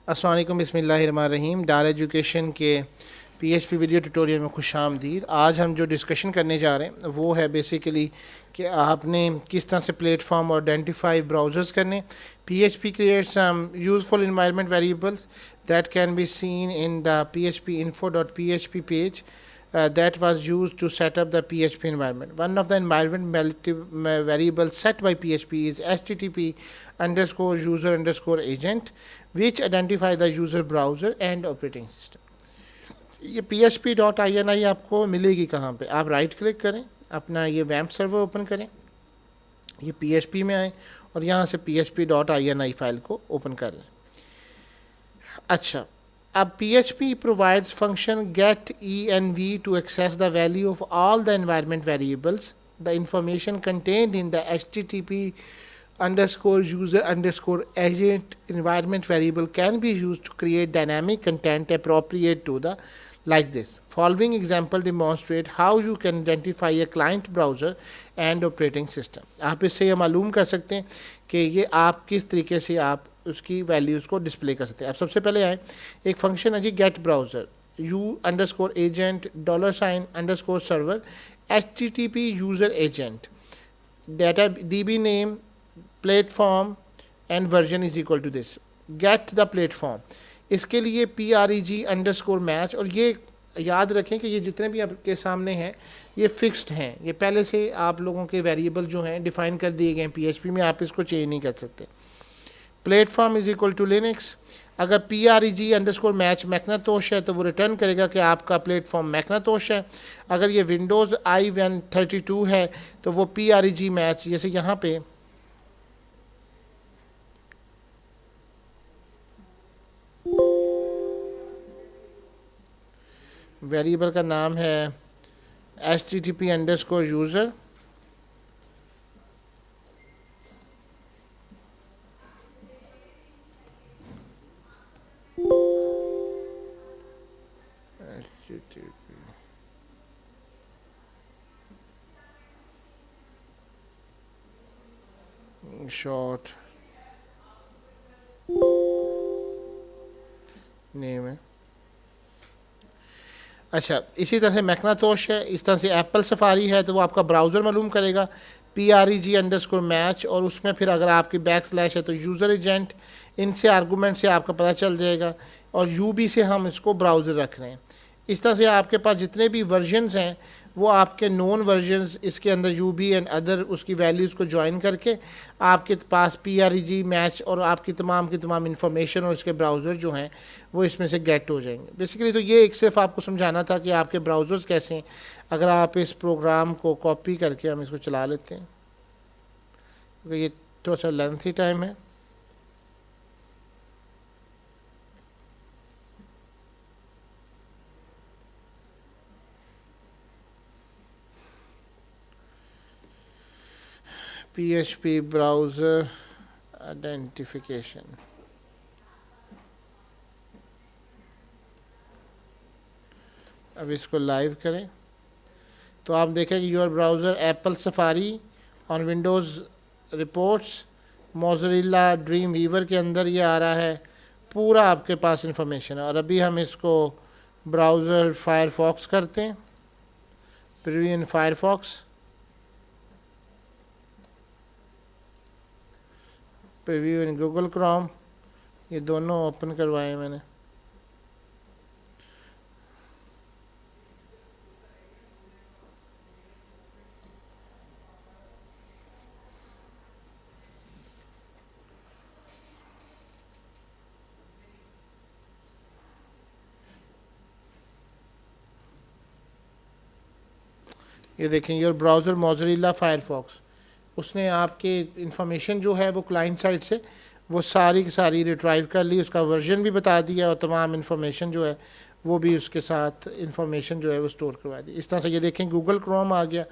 अस्सलाम वालेकुम, बिस्मिल्लाहिर्रहमानिर्रहीम। डार एजुकेशन के पीएचपी वीडियो ट्यूटोरियल में खुशामदीद। आज हम जो डिस्कशन करने जा रहे हैं वो है बेसिकली कि आपने किस तरह से प्लेटफॉर्म और आइडेंटिफाई ब्राउज़र्स करने। PHP creates some useful environment variables that can be seen in the phpinfo.php page that was used to set up the PHP environment. One of the environment variables set by PHP is http underscore user underscore agent, which identify the user browser and operating system. ये php.ini आपको मिलेगी कहाँ पे? आप right click करें, अपना ये वैम्प server open करें, ये PHP में आए और यहाँ से php.ini फाइल को ओपन कर लें। अच्छा, अब PHP provides function get env to access the value of all the environment variables. The information contained in the http underscore user underscore agent environment variable can be used to create dynamic content appropriate to the like this. Following example demonstrate how you can identify a client browser and operating system. आप इससे ये मालूम कर सकते हैं कि ये आप किस तरीके से आप उसकी वैल्यूज़ को डिस्प्ले कर सकते हैं। अब सबसे पहले आए, एक फंक्शन है जी get browser, U underscore agent $sign underscore server http user agent data db name platform and version is equal to this get the platform. इसके लिए preg अंडरस्कोर मैच, और ये याद रखें कि ये जितने भी आपके सामने हैं ये फिक्स्ड हैं, ये पहले से आप लोगों के वेरिएबल जो हैं डिफाइन कर दिए गए हैं PHP में, आप इसको चेंज नहीं कर सकते। Platform is equal to Linux. अगर preg अंडरस्कोर मैच मैकनातोश है तो वो रिटर्न करेगा कि आपका प्लेटफॉर्म मैकनातोश है। अगर ये विंडोज़ i132 है तो वो preg मैच, जैसे यहाँ पे वेरिएबल का नाम है http underscore user, short name है। अच्छा, इसी तरह से मैकनातोश है, इस तरह से एप्पल सफारी है तो वो आपका ब्राउज़र मालूम करेगा preg अंडरस्कोर मैच, और उसमें फिर अगर आपकी बैकस्लैश है तो यूज़र एजेंट, इनसे आर्गूमेंट से आपका पता चल जाएगा, और यूबी से हम इसको ब्राउज़र रख रहे हैं। इस तरह से आपके पास जितने भी वर्जन्स हैं वो आपके नॉन वर्जन्स इसके अंदर यूबी एंड अदर उसकी वैल्यूज़ को ज्वाइन करके आपके पास preg मैच और आपकी की तमाम इंफॉर्मेशन और इसके ब्राउज़र जो हैं वो इसमें से गेट हो जाएंगे। बेसिकली तो ये एक सिर्फ आपको समझाना था कि आपके ब्राउज़र्स कैसे हैं। अगर आप इस प्रोग्राम को कॉपी करके हम इसको चला लेते हैं, क्योंकि ये थोड़ा सा लेंथी टाइम है। PHP ब्राउज़र आइडेंटिफिकेशन, अब इसको लाइव करें तो आप देखें कि your browser Apple Safari on Windows reports Mozilla Dreamweaver के अंदर ये आ रहा है, पूरा आपके पास इंफॉर्मेशन है। और अभी हम इसको ब्राउज़र फायरफॉक्स करते हैं, preview in Firefox, preview in Google Chrome, ये दोनों ओपन करवाए मैंने। ये देखें योर ब्राउज़र मोज़रेला फायरफॉक्स, उसने आपके इंफॉर्मेशन जो है वो क्लाइंट साइड से वो सारी की सारी रिट्राइव कर ली, उसका वर्जन भी बता दिया और तमाम इंफॉर्मेशन जो है वो भी उसके साथ इंफॉर्मेशन जो है वो स्टोर करवा दी। इस तरह से ये देखें गूगल क्रोम आ गया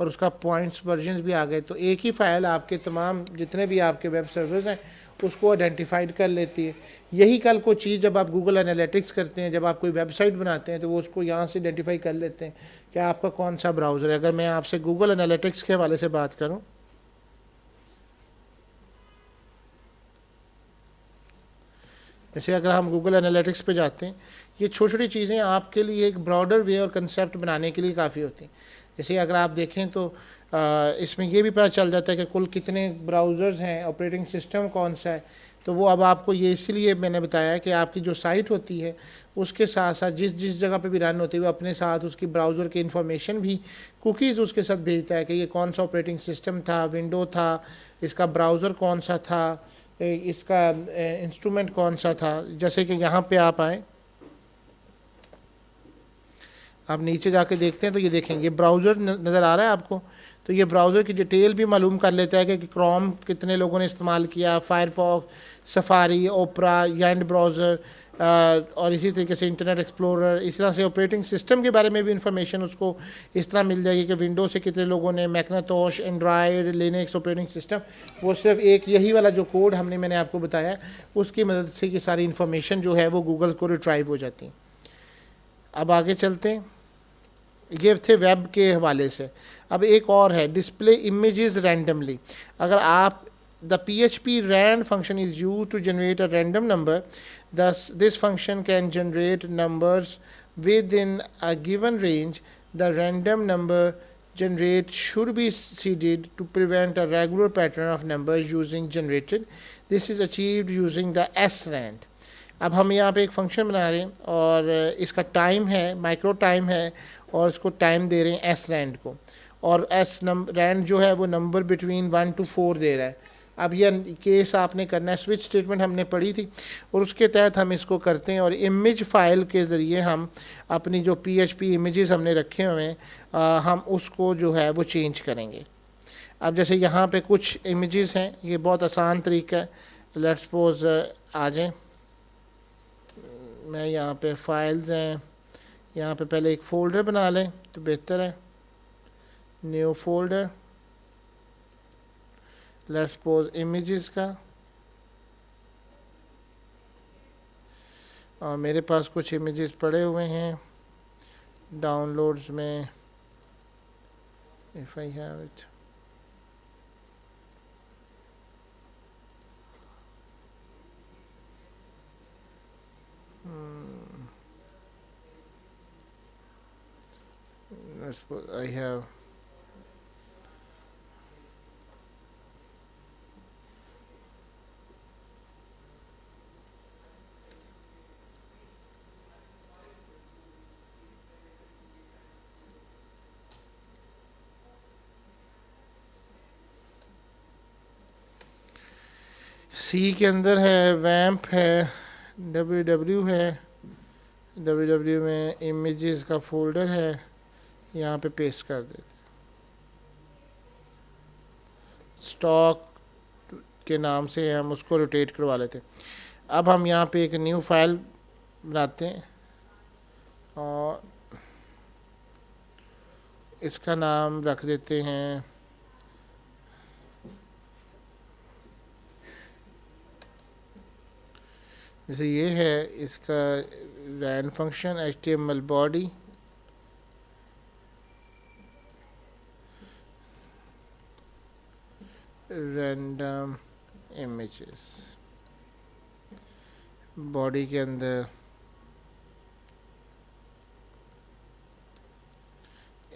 और उसका पॉइंट्स वर्जन भी आ गए। तो एक ही फ़ाइल आपके तमाम जितने भी आपके वेब सर्वर्स हैं उसको आइडेंटिफाइड कर लेती है। यही कल को चीज़ जब आप गूगल एनालिटिक्स करते हैं, जब आप कोई वेबसाइट बनाते हैं तो वो उसको यहाँ से आइडेंटिफाई कर लेते हैं कि आपका कौन सा ब्राउज़र है। अगर मैं आपसे गूगल एनालिटिक्स के हवाले से बात करूँ, जैसे अगर हम गूगल एनालिटिक्स पे जाते हैं, ये छोटी छोटी चीज़ें आपके लिए एक ब्रॉडर वे और कंसेप्ट बनाने के लिए काफ़ी होती हैं। जैसे अगर आप देखें तो इसमें ये भी पता चल जाता है कि कुल कितने ब्राउज़र्स हैं, ऑपरेटिंग सिस्टम कौन सा है। तो वो अब आपको ये इसलिए मैंने बताया कि आपकी जो साइट होती है उसके साथ साथ जिस जिस जगह पे भी रन होती है वो अपने साथ उसकी ब्राउज़र की इन्फॉर्मेशन भी कुकीज़ उसके साथ भेजता है कि ये कौन सा ऑपरेटिंग सिस्टम था, विंडो था, इसका ब्राउज़र कौन सा था, इसका इंस्ट्रूमेंट कौन सा था। जैसे कि यहाँ पे आप आएँ, आप नीचे जाके देखते हैं तो ये देखेंगे ये ब्राउज़र नज़र आ रहा है आपको। तो ये ब्राउज़र की डिटेल भी मालूम कर लेता है कि क्रोम कितने लोगों ने इस्तेमाल किया, फायरफॉक्स, सफारी, ओपरा, यांड ब्राउज़र, और इसी तरीके से इंटरनेट एक्सप्लोरर। इस तरह से ऑपरेटिंग सिस्टम के बारे में भी इंफॉर्मेशन उसको इस तरह मिल जाएगी कि विंडो से कितने लोगों ने, मैकनातोश, एंड्रॉयड, लिनक्स ऑपरेटिंग सिस्टम। वो सिर्फ एक यही वाला जो कोड मैंने आपको बताया उसकी मदद से ये सारी इन्फॉर्मेशन जो है वो गूगल को रिट्राइव हो जाती है। अब आगे चलते हैं, ये थे वेब के हवाले से। अब एक और है डिस्प्ले इमेजेस रैंडमली। अगर आप the PHP rand function is used to generate a random number. Thus, this function can generate numbers within a given range. The random number generate should be seeded to prevent a regular pattern of numbers using generated. This is achieved using the srand. अब हम यहाँ पे एक function बना रहे हैं और इसका टाइम है, माइक्रो टाइम है, और इसको टाइम दे रहे हैं एस रैंड को, और एस रैंड जो है वो नंबर बिटवीन 1 to 4 दे रहा है। अब यह केस आपने करना है, स्विच स्टेटमेंट हमने पढ़ी थी और उसके तहत हम इसको करते हैं और इमेज फाइल के ज़रिए हम अपनी जो PHP इमेजेस हमने रखे हुए हैं हम उसको जो है वो चेंज करेंगे। अब जैसे यहाँ पे कुछ इमेजेस हैं, ये बहुत आसान तरीका है। लेट्स सपोज आ जाएँ, मैं यहाँ पे फाइल्स हैं, यहाँ पे पहले एक फ़ोल्डर बना लें तो बेहतर है। New folder, let's suppose images का, और मेरे पास कुछ इमेजेस पड़े हुए हैं डाउनलोड्स में, if I have it. Let's suppose I have सी के अंदर है, वैम्प है, www है, www में इमेजेस का फोल्डर है, यहाँ पे पेस्ट कर देते। स्टॉक के नाम से हम उसको रोटेट करवा लेते। अब हम यहाँ पे एक न्यू फाइल बनाते हैं और इसका नाम रख देते हैं जैसे ये है इसका rand function HTML body, random images, body के अंदर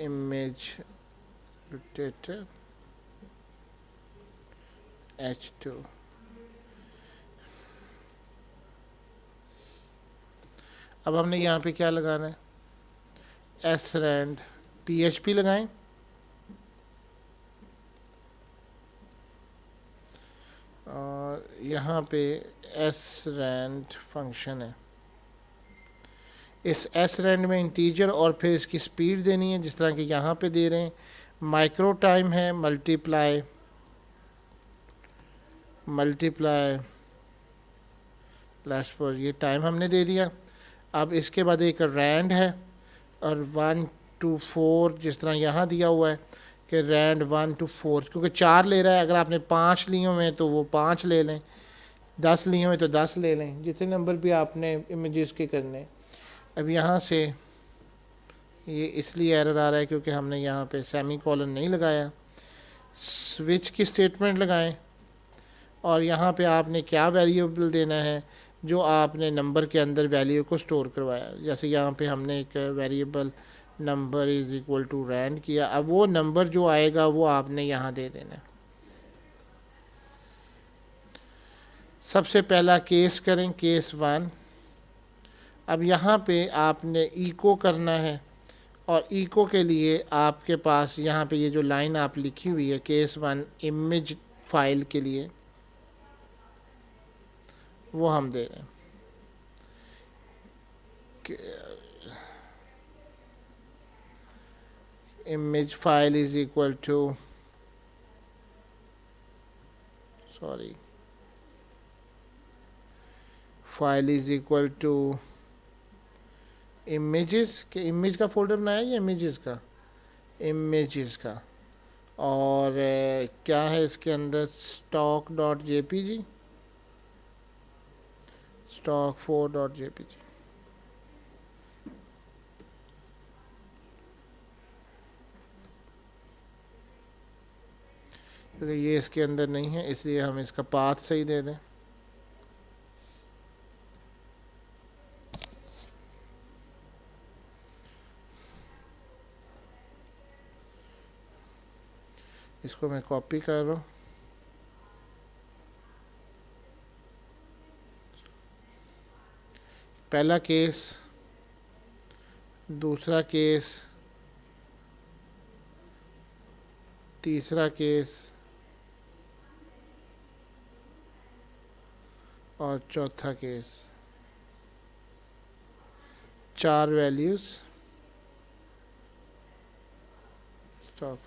इमेज रोटेटर H2। अब हमने यहाँ पे क्या लगाना है, srand PHP लगाएं, और यहाँ पे srand फंक्शन है। इस srand में इंटीजर और फिर इसकी स्पीड देनी है जिस तरह कि यहाँ पे दे रहे हैं। माइक्रो टाइम है, मल्टीप्लाई लेट्स सपोज ये टाइम हमने दे दिया। अब इसके बाद एक रैंड है और 1 to 4 जिस तरह यहाँ दिया हुआ है कि रैंड 1 to 4, क्योंकि 4 ले रहा है। अगर आपने 5 लिए हुए हैं तो वो 5 ले लें, 10 लिए हुए तो 10 ले लें, जितने नंबर भी आपने इमेजेस के करने। अब यहाँ से ये इसलिए एरर आ रहा है क्योंकि हमने यहाँ पे सेमी कॉलन नहीं लगाया। स्विच की स्टेटमेंट लगाएं और यहाँ पे आपने क्या वेरिएबल देना है, जो आपने नंबर के अंदर वैल्यू को स्टोर करवाया। जैसे यहाँ पे हमने एक variable number is equal to rand किया, अब वो नंबर जो आएगा वो आपने यहाँ दे देना है। सबसे पहला केस करें, केस 1। अब यहाँ पे आपने इको करना है, और इको के लिए आपके पास यहाँ पे ये जो लाइन आप लिखी हुई है केस 1 इमेज फाइल के लिए, वो हम दे रहे हैं। image file is equal to, sorry, file is equal to images के इमेज का फोल्डर बनाया या इमेजेस का, इमेजेस का। और क्या है इसके अंदर, stock dot JPG, stock 4 dot JPG. क्योंकि ये इसके अंदर नहीं है इसलिए हम इसका पाथ सही दे दें। इसको मैं कॉपी कर रहा हूँ। पहला केस, दूसरा केस, तीसरा केस और चौथा case. 4 values stock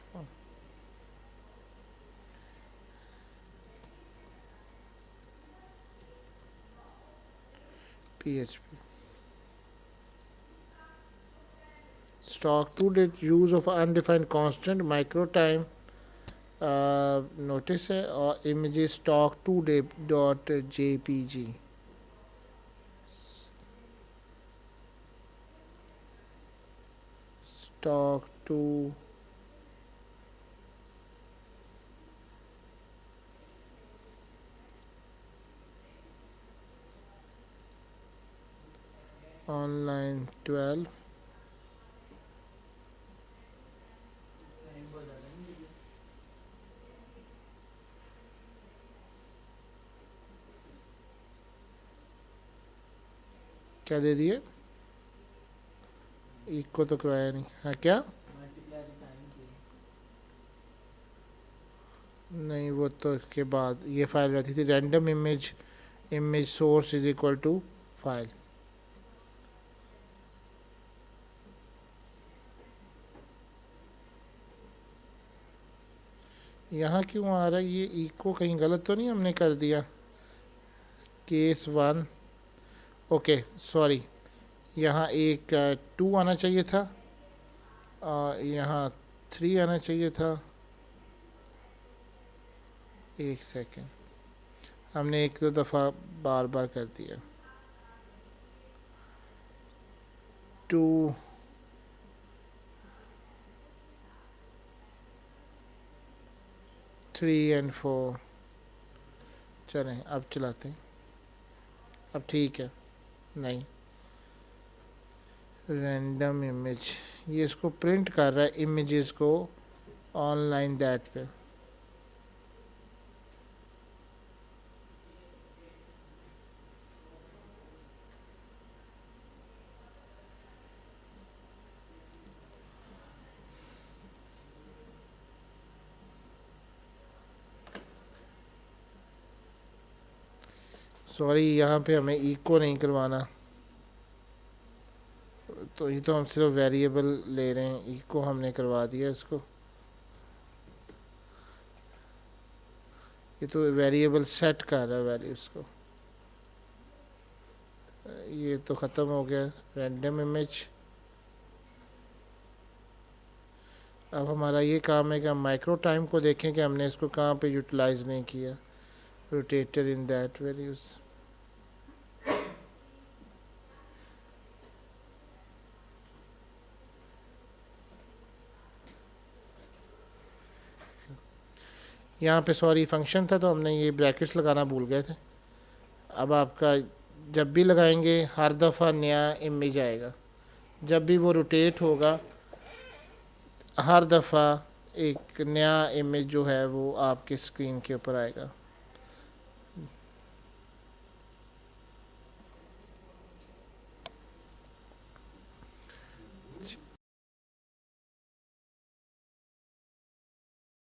PHP stock 2 did use of undefined constant micro time notice है, और images stock 2 dot jpg। stock 2 online 12 क्या दे दिए, इको तो करवाया नहीं। हाँ क्या, नहीं वो तो इसके बाद ये फाइल रहती थी random image, image source is equal to file. यहाँ क्यों आ रहा है ये इको, कहीं गलत तो नहीं हमने कर दिया। केस 1 ओके सॉरी, यहाँ एक 2 आना चाहिए था, यहाँ 3 आना चाहिए था। एक सेकेंड, हमने एक दो दफ़ा बार बार कर दिया। 2 3 and 4 चलें अब चलाते हैं, अब ठीक है। नहीं, रैंडम इमेज, ये इसको प्रिंट कर रहा है इमेजेस को ऑनलाइन दैट पे। सॉरी यहाँ पे हमें इको नहीं करवाना, तो ये तो हम सिर्फ वेरिएबल ले रहे हैं, इको हमने करवा दिया इसको। ये तो वेरिएबल सेट कर रहा है वैल्यूज़ को। ये तो ख़त्म हो गया रैंडम इमेज। अब हमारा ये काम है कि हम माइक्रो टाइम को देखें कि हमने इसको कहाँ पे यूटिलाइज नहीं किया। रोटेटर इन दैट वैल्यूज़, यहाँ पे सॉरी फंक्शन था तो हमने ये ब्रैकेट्स लगाना भूल गए थे। अब आपका जब भी लगाएंगे हर दफ़ा नया इमेज आएगा। जब भी वो रोटेट होगा हर दफ़ा एक नया इमेज जो है वो आपके स्क्रीन के ऊपर आएगा।